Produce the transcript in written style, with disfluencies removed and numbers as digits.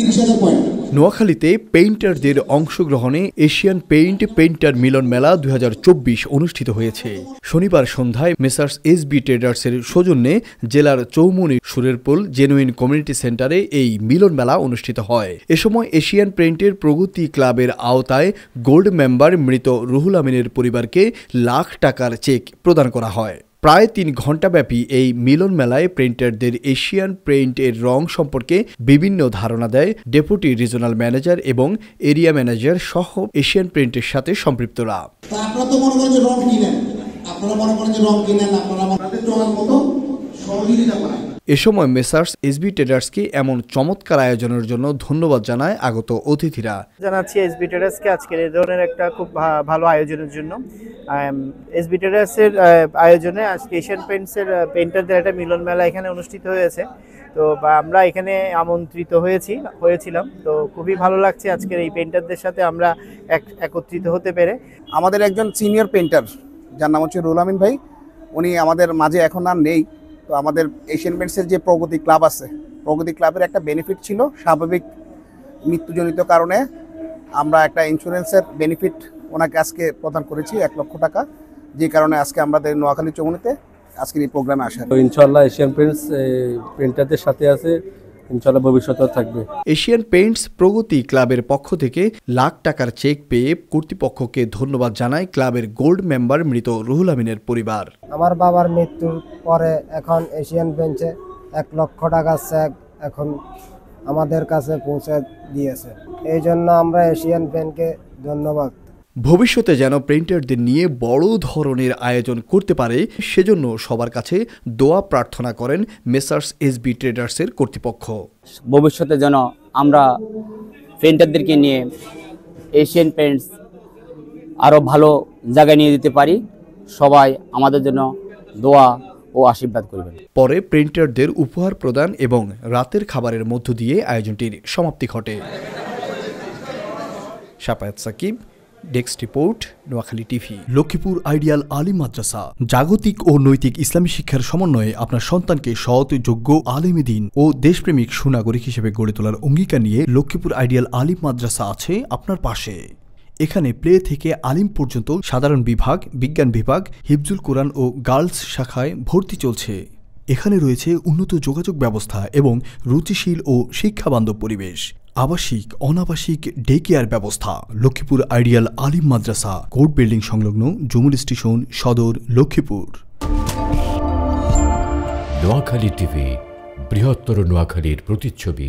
30,000 point. নোয়াখালীতে পেইন্টারদের অংশগ্রহণে Asian painter মিলন মেলা 2024 অনুষ্ঠিত হয়েছে। শনিবার সন্ধ্যায় মেসার্স এসবি ট্রেডার্সের সৌজন্যে জেলার চৌমুহনী সুরেরপুল জেনুইন কমিউনিটি সেন্টারে এই মিলন মেলা অনুষ্ঠিত হয়। এ সময় এশিয়ান পেইন্টের প্রগতি ক্লাবের আওতায় গোল্ড মেম্বার মৃত রুহুল আমিনের পরিবারকে লাখ টাকার চেক প্রদান করা হয়। প্রায় 3 ঘণ্টাব্যাপী এই মিলন মেলায় প্রিন্টারদের এশিয়ান পেইন্টের রং সম্পর্কে বিভিন্ন ধারণা দেয় ডেপুটি রিজনাল ম্যানেজার এবং এরিয়া ম্যানেজার সহ এশিয়ান পেইন্টের সাথে সম্পৃক্তরা। আপনারা তো মনে করেন যে রং কিনেন, আপনাদের চলার মতো সহযোগিতা করেন। এ সময় মেসার্স এসবি ট্রেডার্সকে এমন চমৎকার আয়োজনের জন্য ধন্যবাদ জানায় আগত অতিথিরা। জানাচ্ছি এসবি ট্রেডার্সকে আজকের এই ধরনের একটা খুব ভালো আয়োজনের জন্য। এসবি ট্রেডার্সের আয়োজনে আজকে এশিয়ান পেইন্টারদের একটা মিলন মেলা এখানে অনুষ্ঠিত হয়েছে। তো আমরা এখানে আমন্ত্রিত হয়েছিলাম। তো খুবই ভালো লাগছে আজকের এই পেইন্টারদের সাথে আমরা একত্রিত হতে পেরে। আমাদের একজন সিনিয়র পেইন্টার যার নাম হচ্ছে রুহুল আমিন ভাই, উনি আমাদের মাঝে এখন আর নেই। তো আমাদের এশিয়ান পেইন্টসের যে প্রগতি ক্লাব আছে, প্রগতি ক্লাবের একটা বেনিফিট ছিল, স্বাভাবিক মৃত্যুজনিত কারণে আমরা একটা ইন্স্যুরেন্সের বেনিফিট ওনাকে আজকে প্রদান করেছি 1 লক্ষ টাকা, যে কারণে আজকে আমাদের নোয়াখালী চৌমুহনীতে আজকের এই প্রোগ্রামে আসা। ইনশাআল্লাহ এশিয়ান পেইন্টস পেইন্টারদের সাথে আছে, ইনশাআল্লাহ ভবিষ্যতেও থাকবে। এশিয়ান পেইন্টস প্রগতি ক্লাবের পক্ষ থেকে লাখ টাকার চেক পেয়ে কর্তৃপক্ষকে ধন্যবাদ জানায় ক্লাবের গোল্ড মেম্বার মৃত রুহুল আমিনের পরিবার। আমার বাবার মৃত্যুর পরে এখন এশিয়ান পেইন্টসে 1 লক্ষ টাকার চেক এখন আমাদের কাছে পৌঁছে দিয়েছে। এই জন্য আমরা এশিয়ান পেইন্টকে ধন্যবাদ। ভবিষ্যতে যেন প্রিন্টারদের নিয়ে বড় ধরনের আয়োজন করতে পারে সেজন্য সবার কাছে দোয়া প্রার্থনা করেন মেসার্স এসবি ট্রেডার্সের কর্তৃপক্ষ। ভবিষ্যতে যেন আমরা প্রিন্টারদেরকে নিয়ে এশিয়ান পেইন্টস আরও ভালো জায়গায় নিয়ে যেতে পারি। সবাই আমাদের জন্য দোয়া ও আশীর্বাদ করবেন। পরে প্রিন্টারদের উপহার প্রদান এবং রাতের খাবারের মধ্য দিয়ে আয়োজনটির সমাপ্তি ঘটে। Shapayat Sakib, desk report, Noakhali TV. Lakshmipur ideal Alim Madrasa জাগতিক ও নৈতিক ইসলামী শিক্ষার সমন্বয়ে আপনার সন্তানকে সৎ, যোগ্য, আলেমে দ্বীন ও দেশপ্রেমিক সুনাগরিক হিসেবে গড়ে তোলার অঙ্গীকার নিয়ে লক্ষ্মীপুর আইডিয়াল আলিম মাদ্রাসা আছে আপনার পাশে। এখানে প্লে থেকে আলিম পর্যন্ত সাধারণ বিভাগ, বিজ্ঞান বিভাগ, হিফজুল কোরআন ও গার্লস শাখায় ভর্তি চলছে। এখানে রয়েছে উন্নত যোগাযোগ ব্যবস্থা এবং রুচিশীল ও শিক্ষাবান্ধব পরিবেশ, আবাসিক অনাবাসিক ডে কেয়ার ব্যবস্থা। লক্ষ্মীপুর আইডিয়াল আলিম মাদ্রাসা, কোর্ট বিল্ডিং সংলগ্ন, জমুল স্টেশন, সদর, লক্ষ্মীপুর। নোয়াখালী টিভি, বৃহত্তর নোয়াখালীর প্রতিচ্ছবি।